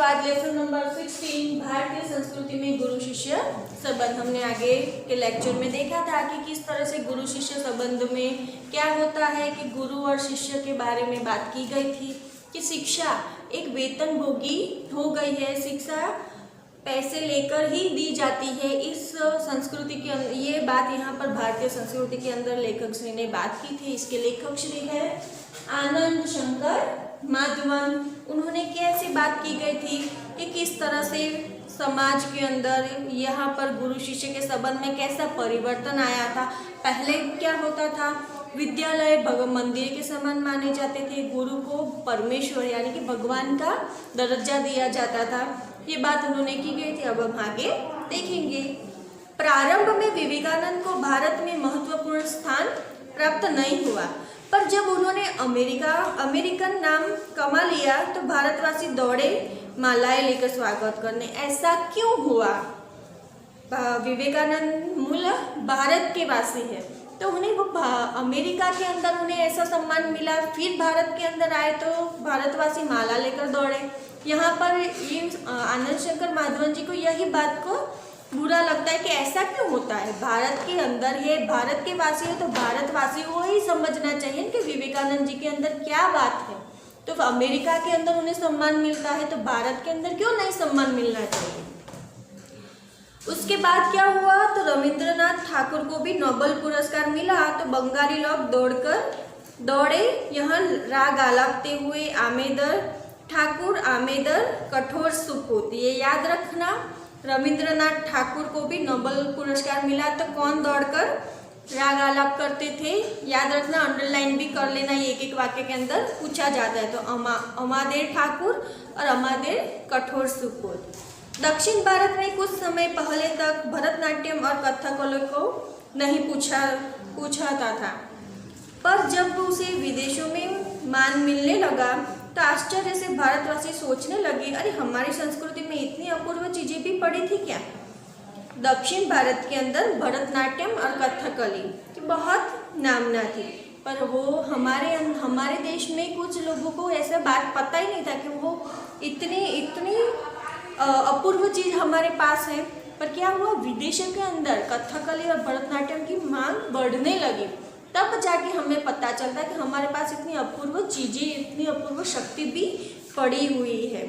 बाद lesson number 16 भारतीय संस्कृति में गुरु शिष्य संबंध। हमने आगे के लेक्चर में देखा था कि किस तरह से गुरु शिष्य संबंध में क्या होता है, कि गुरु और शिष्य के बारे में बात की गई थी कि शिक्षा एक वेतन भोगी हो गई है, शिक्षा पैसे लेकर ही दी जाती है इस संस्कृति के अंदर। ये बात यहाँ पर भारतीय संस्कृति के अंदर लेखक श्री ने बात की थी। इसके लेखक श्री है आनंद शंकर माधवन। उन्होंने कैसे बात की गई थी कि किस तरह से समाज के अंदर यहाँ पर गुरु शिष्य के संबंध में कैसा परिवर्तन आया था। पहले क्या होता था, विद्यालय मंदिर के समान माने जाते थे, गुरु को परमेश्वर यानी कि भगवान का दर्जा दिया जाता था। ये बात उन्होंने की गई थी। अब हम आगे देखेंगे। प्रारंभ में विवेकानंद को भारत में महत्वपूर्ण स्थान प्राप्त नहीं हुआ, पर जब उन्होंने अमेरिकन नाम कमा लिया तो भारतवासी दौड़े मालाएं लेकर स्वागत करने। ऐसा क्यों हुआ? विवेकानंद मूल भारत के वासी है, तो उन्हें वो अमेरिका के अंदर उन्हें ऐसा सम्मान मिला, फिर भारत के अंदर आए तो भारतवासी माला लेकर दौड़े। यहाँ पर ये आनंद शंकर माधवन जी को यही बात को बुरा लगता है कि ऐसा क्यों होता है। भारत के अंदर है, भारत के वासी है, तो भारतवासी को ही समझना चाहिए कि विवेकानंद जी के अंदर क्या बात है। तो अमेरिका के अंदर उन्हें सम्मान मिलता है, तो भारत के अंदर क्यों नहीं सम्मान मिलना चाहिए। उसके बाद क्या हुआ, तो रविंद्रनाथ ठाकुर को भी नोबेल पुरस्कार मिला, तो बंगाली लोग दौड़े यहाँ राग आलापते हुए आमेदर ठाकुर आमेदर कठोर सुपूत। ये याद रखना, रविंद्रनाथ ठाकुर को भी नोबेल पुरस्कार मिला, तो कौन दौड़कर राग आलाप करते थे, याद रखना, अंडरलाइन भी कर लेना, ये एक एक वाक्य के अंदर पूछा जाता है। तो अमादेर ठाकुर और अमादेर कठोर सुपूत। दक्षिण भारत में कुछ समय पहले तक भरतनाट्यम और कथकली को नहीं पूछाता था, पर जब उसे विदेशों में मान मिलने लगा तो आश्चर्य से भारतवासी सोचने लगे, अरे हमारी संस्कृति में इतनी अपूर्व चीजें भी पड़ी थी क्या। दक्षिण भारत के अंदर भरतनाट्यम और कथकली की बहुत नामना थी, पर वो हमारे देश में कुछ लोगों को ऐसा बात पता ही नहीं था कि वो इतनी अपूर्व चीज हमारे पास है। पर क्या हुआ, विदेशों के अंदर कथकली और भरतनाट्यम की मांग बढ़ने लगी, तब जाके हमें पता चलता है कि हमारे पास इतनी अपूर्व चीजें, इतनी अपूर्व शक्ति भी पड़ी हुई है।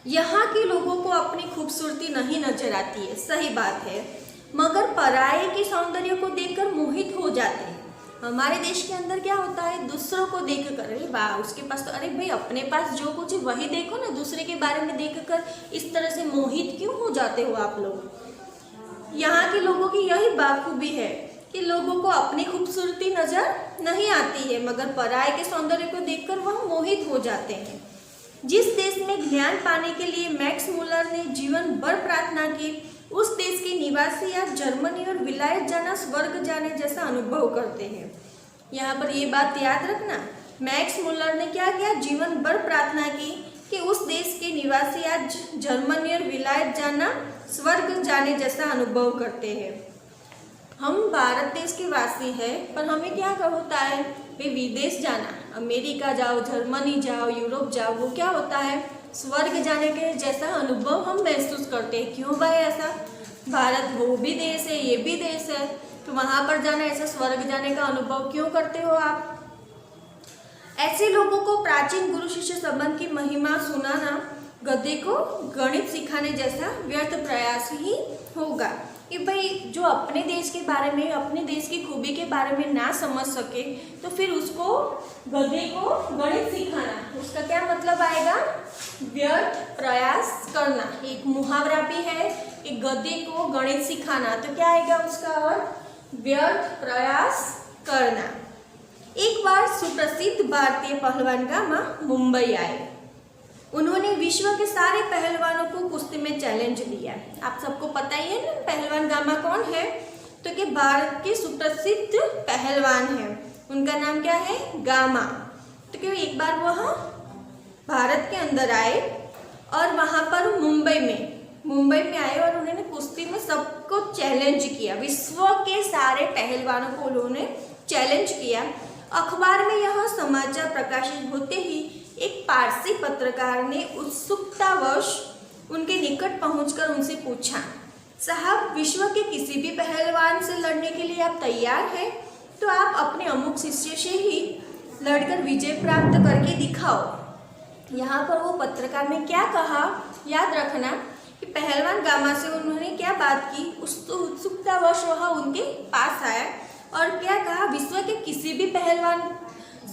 यहाँ के लोगों को अपनी खूबसूरती नहीं नजर आती है, सही बात है, मगर पराये के सौंदर्य को देखकर मोहित हो जाते हैं। हमारे देश के अंदर क्या होता है, दूसरों को देखकर, अरे वाह उसके पास तो, अरे भाई अपने पास जो कुछ है वही देखो ना, दूसरे के बारे में देखकर इस तरह से मोहित क्यों हो जाते हो आप लोग। यहाँ के लोगों की यही बाखूबी है कि लोगों को अपनी खूबसूरती नजर नहीं आती है, मगर पराये के सौंदर्य को देखकर वह मोहित हो जाते हैं। जिस देश में ज्ञान पाने के लिए मैक्स मुलर ने जीवन भर प्रार्थना की, उस देश के निवासी आज जर्मनी और विलायत जाना स्वर्ग जाने जैसा अनुभव करते हैं। यहाँ पर ये बात याद रखना, मैक्स मुलर ने क्या किया, जीवन भर प्रार्थना की कि उस देश के निवासी आज जर्मनी और विलायत जाना स्वर्ग जाने जैसा अनुभव करते हैं। हम भारत देश के वासी हैं, पर हमें क्या होता है, वे विदेश जाना, अमेरिका जाओ, जर्मनी जाओ, यूरोप जाओ, वो क्या होता है, स्वर्ग जाने के जैसा अनुभव हम महसूस करते हैं। क्यों भाई ऐसा, भारत वो भी देश है, ये भी देश है, तो वहाँ पर जाना, ऐसा स्वर्ग जाने का अनुभव क्यों करते हो आप। ऐसे लोगों को प्राचीन गुरु शिष्य संबंध की महिमा सुनाना गधे को गणित सिखाने जैसा व्यर्थ प्रयास ही होगा। कि भाई जो अपने देश के बारे में, अपने देश की खूबी के बारे में ना समझ सके, तो फिर उसको गधे को गणित सिखाना, उसका क्या मतलब आएगा, व्यर्थ प्रयास करना। एक मुहावरा भी है कि गधे को गणित सिखाना, तो क्या आएगा उसका अर्थ, व्यर्थ प्रयास करना। एक बार सुप्रसिद्ध भारतीय पहलवान गामा मुंबई आए। उन्होंने विश्व के सारे पहलवानों को कुश्ती में चैलेंज दिया। आप सबको पता ही है ना पहलवान गामा कौन है, तो कि भारत के सुप्रसिद्ध पहलवान हैं, उनका नाम क्या है, गामा। तो कि एक बार वह भारत के अंदर आए और वहाँ पर मुंबई में आए और उन्होंने कुश्ती में सबको चैलेंज किया, विश्व के सारे पहलवानों को उन्होंने चैलेंज किया। अखबार में यह समाचार प्रकाशित होते ही एक पारसी पत्रकार ने उत्सुकतावश उनके निकट पहुंचकर उनसे पूछा, साहब, विश्व के किसी भी पहलवान से लड़ने के लिए आप तैयार हैं? तो आप अपने अमुक शिष्य से ही लड़कर विजय प्राप्त करके दिखाओ। यहाँ पर वो पत्रकार ने क्या कहा, याद रखना कि पहलवान गामा से उन्होंने क्या बात की, उस उत्सुकतावश वह उनके पास आया और क्या कहा, विश्व के किसी भी पहलवान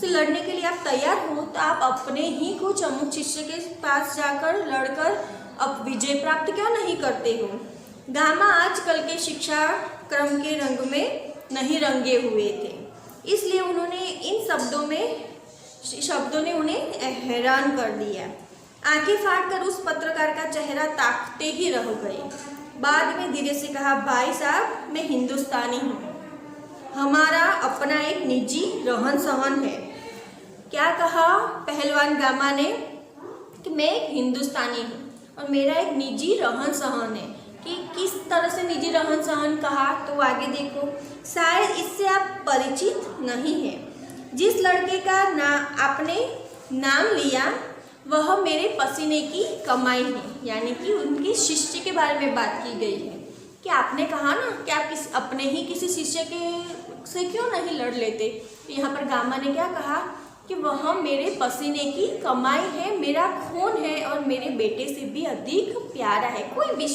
से लड़ने के लिए आप तैयार हो तो आप अपने ही कुछ अमुक शिष्य के पास जाकर लड़कर अब विजय प्राप्त क्यों नहीं करते हो। गामा आजकल के शिक्षा क्रम के रंग में नहीं रंगे हुए थे, इसलिए उन्होंने इन शब्दों ने उन्हें हैरान कर दिया। आंखें फाड़कर उस पत्रकार का चेहरा ताकते ही रह गए। बाद में धीरे से कहा, भाई साहब, मैं हिंदुस्तानी हूँ, हमारा अपना एक निजी रहन सहन है। क्या कहा पहलवान गामा ने कि मैं एक हिंदुस्तानी हूँ और मेरा एक निजी रहन सहन है। कि किस तरह से निजी रहन सहन कहा, तो आगे देखो, शायद इससे आप परिचित नहीं हैं। जिस लड़के का आपने नाम लिया वह मेरे पसीने की कमाई है, यानी कि उनके शिष्य के बारे में बात की गई है। कि आपने कहा ना कि आप अपने ही किसी शिष्य के से क्यों नहीं लड़ लेते। तो यहाँ पर गामा ने क्या कहा कि वह मेरे पसीने की कमाई है, मेरा खून है और मेरे बेटे से भी अधिक प्यारा है। कोई भी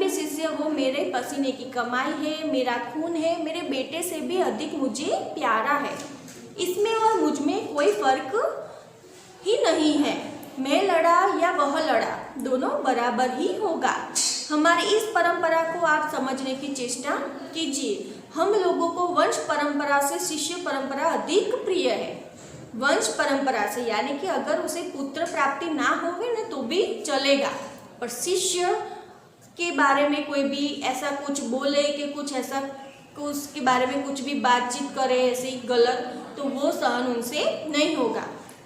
शिष्य वो मेरे पसीने की कमाई है, मेरा खून है, मेरे बेटे से भी अधिक मुझे प्यारा है। इसमें और मुझ में कोई फर्क ही नहीं है। मैं लड़ा या वह लड़ा, दोनों बराबर ही होगा। हमारी इस परंपरा को आप समझने की चेष्टा कीजिए। हम लोगों को वंश परंपरा से शिष्य परंपरा अधिक प्रिय है। वंश परंपरा से यानी कि अगर उसे पुत्र प्राप्ति ना होवे ना तो भी चलेगा, पर शिष्य के बारे में कोई भी ऐसा कुछ बोले कि कुछ ऐसा उसके बारे में कुछ भी बातचीत करे ऐसे गलत, तो वो सहन उनसे नहीं होगा।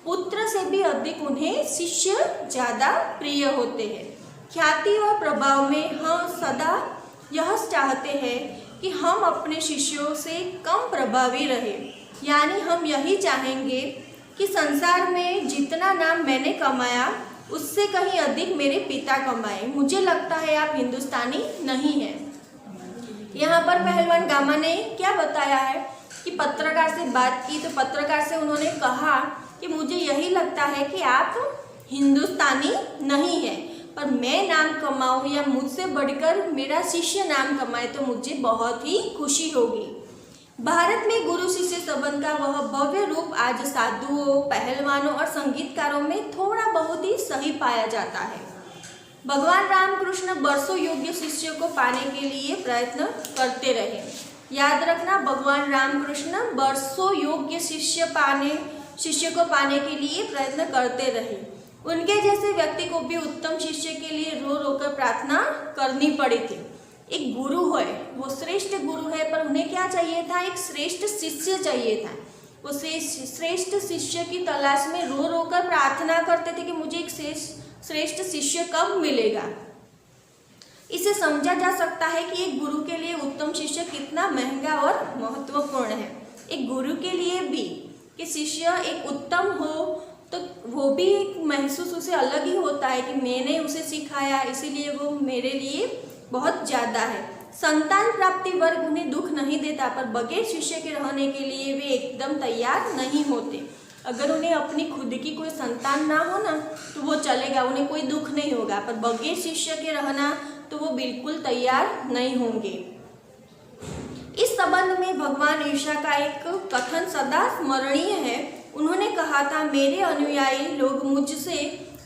पुत्र से भी अधिक उन्हें शिष्य ज़्यादा प्रिय होते हैं। ख्याति और प्रभाव में हम सदा यह चाहते हैं कि हम अपने शिष्यों से कम प्रभावी रहे, यानी हम यही चाहेंगे कि संसार में जितना नाम मैंने कमाया उससे कहीं अधिक मेरे पिता कमाए। मुझे लगता है आप हिंदुस्तानी नहीं हैं। यहाँ पर पहलवान गामा ने क्या बताया है कि पत्रकार से बात की, तो पत्रकार से उन्होंने कहा कि मुझे यही लगता है कि आप हिंदुस्तानी नहीं हैं, पर मैं नाम कमाऊँ या मुझसे बढ़कर मेरा शिष्य नाम कमाए तो मुझे बहुत ही खुशी होगी। भारत में गुरु शिष्य संबंध का वह भव्य रूप आज साधुओं, पहलवानों और संगीतकारों में थोड़ा बहुत ही सही पाया जाता है। भगवान रामकृष्ण बरसों योग्य शिष्य को पाने के लिए प्रयत्न करते रहे। याद रखना, भगवान रामकृष्ण बरसों योग्य शिष्य को पाने के लिए प्रयत्न करते रहे। उनके जैसे व्यक्ति को भी उत्तम शिष्य के लिए रो रो कर प्रार्थना करनी पड़ी थी। एक गुरु है, वो श्रेष्ठ गुरु है, पर उन्हें क्या चाहिए था, एक श्रेष्ठ शिष्य चाहिए था। वो श्रेष्ठ शिष्य की तलाश में रो रो कर प्रार्थना करते थे कि मुझे एक श्रेष्ठ शिष्य कब मिलेगा। इसे समझा जा सकता है कि एक गुरु के लिए उत्तम शिष्य कितना महंगा और महत्वपूर्ण है। एक गुरु के लिए भी कि शिष्य एक उत्तम हो तो वो भी एक महसूस उसे अलग ही होता है कि मैंने उसे सिखाया, इसीलिए वो मेरे लिए बहुत ज़्यादा है। संतान प्राप्ति वर्ग उन्हें दुख नहीं देता, पर बगैर शिष्य के रहने के लिए वे एकदम तैयार नहीं होते। अगर उन्हें अपनी खुद की कोई संतान ना हो ना तो वो चलेगा, उन्हें कोई दुख नहीं होगा, पर बगैर शिष्य के रहना तो वो बिल्कुल तैयार नहीं होंगे। इस संबंध में भगवान ईशा का एक कथन सदा स्मरणीय है। उन्होंने कहा था, मेरे अनुयायी लोग मुझसे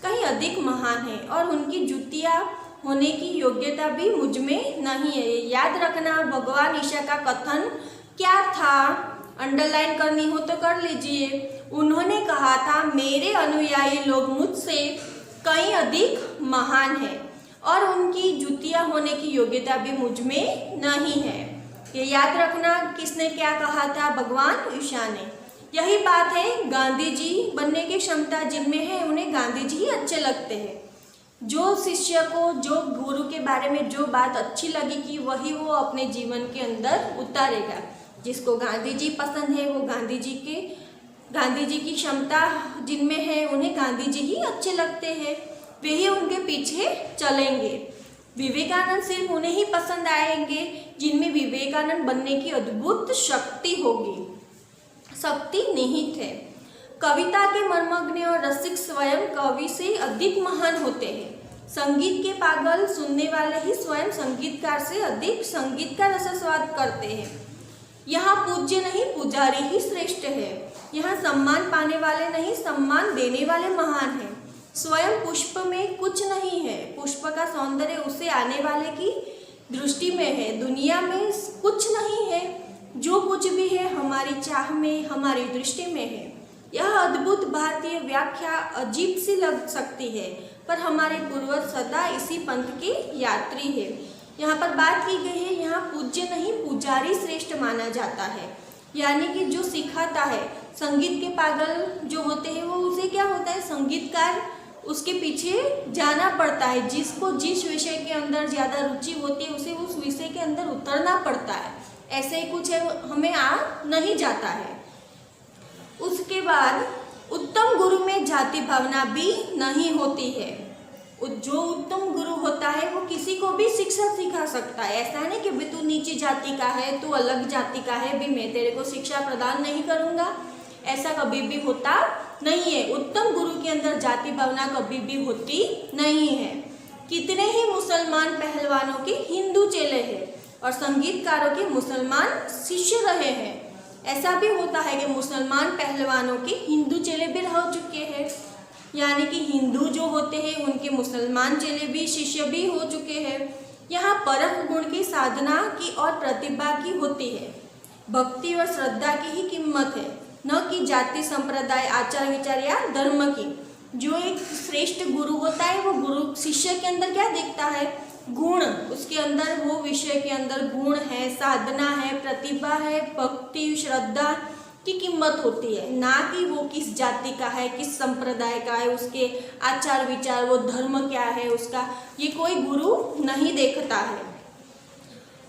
कहीं अधिक महान हैं और उनकी जुतियाँ होने की योग्यता भी मुझ में नहीं है। याद रखना भगवान ईशा का कथन क्या था, अंडरलाइन करनी हो तो कर लीजिए। उन्होंने कहा था, मेरे अनुयायी लोग मुझसे कहीं अधिक महान हैं और उनकी जुतियाँ होने की योग्यता भी मुझ में नहीं है। ये याद रखना, किसने क्या कहा था, भगवान ईशा ने। यही बात है, गांधी जी बनने की क्षमता जिनमें है उन्हें गांधी जी ही अच्छे लगते हैं। जो शिष्य को जो गुरु के बारे में जो बात अच्छी लगेगी वही वो अपने जीवन के अंदर उतारेगा। जिसको गांधी जी पसंद है वो गांधी जी की क्षमता जिनमें है उन्हें गांधी जी ही अच्छे लगते हैं, वे ही उनके पीछे चलेंगे। विवेकानंद सिर्फ उन्हें ही पसंद आएंगे जिनमें विवेकानंद बनने की अद्भुत शक्ति होगी, शक्ति निहित है। कविता के मर्मज्ञ और रसिक स्वयं कवि से अधिक महान होते हैं। संगीत के पागल सुनने वाले ही स्वयं संगीतकार से अधिक संगीत का रसास्वाद करते हैं। यहाँ पूज्य नहीं पुजारी ही श्रेष्ठ है। यहाँ सम्मान पाने वाले नहीं सम्मान देने वाले महान हैं। स्वयं पुष्प में कुछ नहीं है, पुष्प का सौंदर्य उसे आने वाले की दृष्टि में है। दुनिया में कुछ नहीं है, जो कुछ भी है हमारी चाह में, हमारी दृष्टि में है। यह अद्भुत भारतीय व्याख्या अजीब सी लग सकती है, पर हमारे पूर्वज सदा इसी पंथ के यात्री है। यहाँ पर बात की गई है, यहाँ पूज्य नहीं पुजारी श्रेष्ठ माना जाता है, यानी कि जो सिखाता है। संगीत के पागल जो होते हैं वो उसे क्या होता है, संगीतकार उसके पीछे जाना पड़ता है। जिसको जिस विषय के अंदर ज़्यादा रुचि होती है उसे उस विषय के अंदर उतरना पड़ता है। ऐसे ही कुछ है, हमें आ नहीं जाता है। उसके बाद उत्तम गुरु में जाति भावना भी नहीं होती है। जो उत्तम गुरु होता है वो किसी को भी शिक्षा सिखा सकता है। ऐसा नहीं कि तू नीची जाति का है, तू अलग जाति का है, भी मैं तेरे को शिक्षा प्रदान नहीं करूँगा, ऐसा कभी भी होता नहीं है। उत्तम गुरु के अंदर जाति भावना कभी भी होती नहीं है। कितने ही मुसलमान पहलवानों के हिंदू चेले हैं और संगीतकारों के मुसलमान शिष्य रहे हैं। ऐसा भी होता है कि मुसलमान पहलवानों के हिंदू चेले भी रह चुके हैं, यानी कि हिंदू जो होते हैं उनके मुसलमान चेले भी शिष्य भी हो चुके हैं। यहाँ परख गुण की साधना की और प्रतिभा की होती है। भक्ति और श्रद्धा की ही कीमत है, न कि जाति संप्रदाय आचार विचार या धर्म की। जो एक श्रेष्ठ गुरु होता है वो गुरु शिष्य के अंदर क्या देखता है, गुण। उसके अंदर वो विषय के अंदर गुण है, साधना है, प्रतिभा है, भक्ति श्रद्धा की कीमत होती है, ना कि वो किस जाति का है, किस संप्रदाय का है, उसके आचार विचार, वो धर्म क्या है उसका, ये कोई गुरु नहीं देखता है।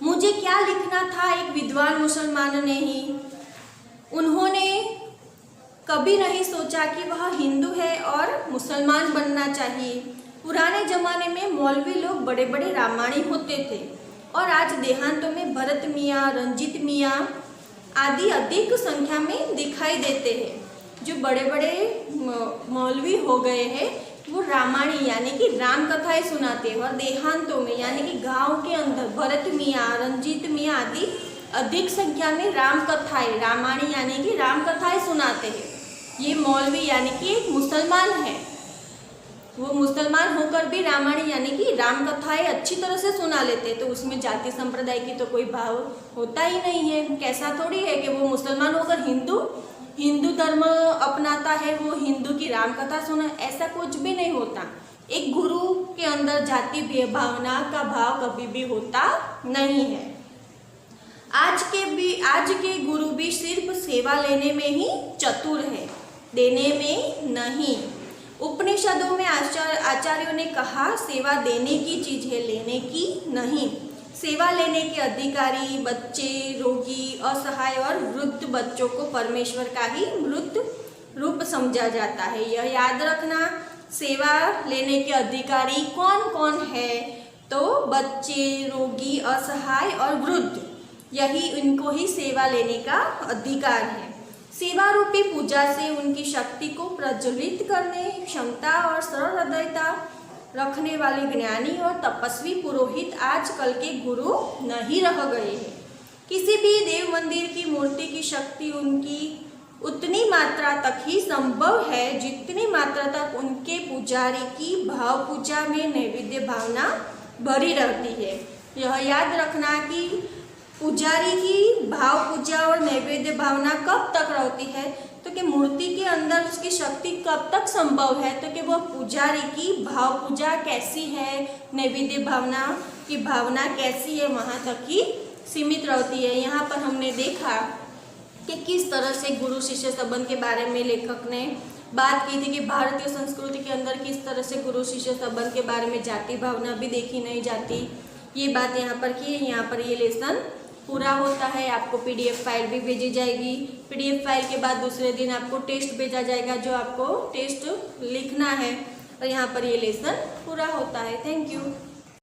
मुझे क्या लिखना था एक विद्वान मुसलमान ने ही, उन्होंने कभी नहीं सोचा कि वह हिंदू है और मुसलमान बनना चाहिए। पुराने जमाने में मौलवी लोग बड़े बड़े रामायणी होते थे और आज देहांतों में भरत मियाँ, रंजीत मियाँ आदि अधिक संख्या में दिखाई देते हैं। जो बड़े बड़े मौलवी हो गए हैं वो रामायणी यानी कि राम कथाएं सुनाते हैं और देहांतों में यानी कि गांव के अंदर भरत मियाँ, रंजीत मियाँ आदि अधिक संख्या में राम कथाएं, रामायणी यानी कि राम कथाएं सुनाते हैं। ये मौलवी यानी कि एक मुसलमान है, वो मुसलमान होकर भी रामायण यानी कि राम कथाएं अच्छी तरह से सुना लेते, तो उसमें जाति संप्रदाय की तो कोई भाव होता ही नहीं है। कैसा थोड़ी है कि वो मुसलमान होकर हिंदू धर्म अपनाता है, वो हिंदू की राम कथा सुना, ऐसा कुछ भी नहीं होता। एक गुरु के अंदर जाति भावना का भाव कभी भी होता नहीं है। आज के गुरु भी सिर्फ सेवा लेने में ही चतुर है, देने में नहीं। उपनिषदों में आचार्यों ने कहा सेवा देने की चीज है, लेने की नहीं। सेवा लेने के अधिकारी बच्चे, रोगी, असहाय और वृद्ध बच्चों को परमेश्वर का ही वृद्ध रूप समझा जाता है। यह याद रखना, सेवा लेने के अधिकारी कौन कौन है, तो बच्चे, रोगी, असहाय और वृद्ध, यही इनको ही सेवा लेने का अधिकार है। सेवा रूपी पूजा से उनकी शक्ति को प्रज्वलित करने क्षमता और सरल हृदयता रखने वाले ज्ञानी और तपस्वी पुरोहित आजकल के गुरु नहीं रह गए हैं। किसी भी देव मंदिर की मूर्ति की शक्ति उनकी उतनी मात्रा तक ही संभव है जितनी मात्रा तक उनके पुजारी की भाव पूजा में नैवेद्य भावना भरी रहती है। यह याद रखना कि पुजारी की भाव पूजा और नैवेद्य भावना कब तक रहती है, तो कि मूर्ति के अंदर उसकी शक्ति कब तक संभव है, तो कि वह पुजारी की भाव पूजा कैसी है, नैवेद्य भावना की भावना कैसी है, वहाँ तक ही सीमित रहती है। यहाँ पर हमने देखा कि किस तरह से गुरु शिष्य संबंध के बारे में लेखक ने बात की थी कि भारतीय संस्कृति के अंदर किस तरह से गुरु शिष्य संबंध के बारे में जाति भावना भी देखी नहीं जाती। ये बात यहाँ पर की है, यहाँ पर ये लेसन पूरा होता है आपको PDF फाइल भी भेजी जाएगी। PDF फाइल के बाद दूसरे दिन आपको टेस्ट भेजा जाएगा, जो आपको टेस्ट लिखना है, और यहाँ पर ये लेसन पूरा होता है। Thank you.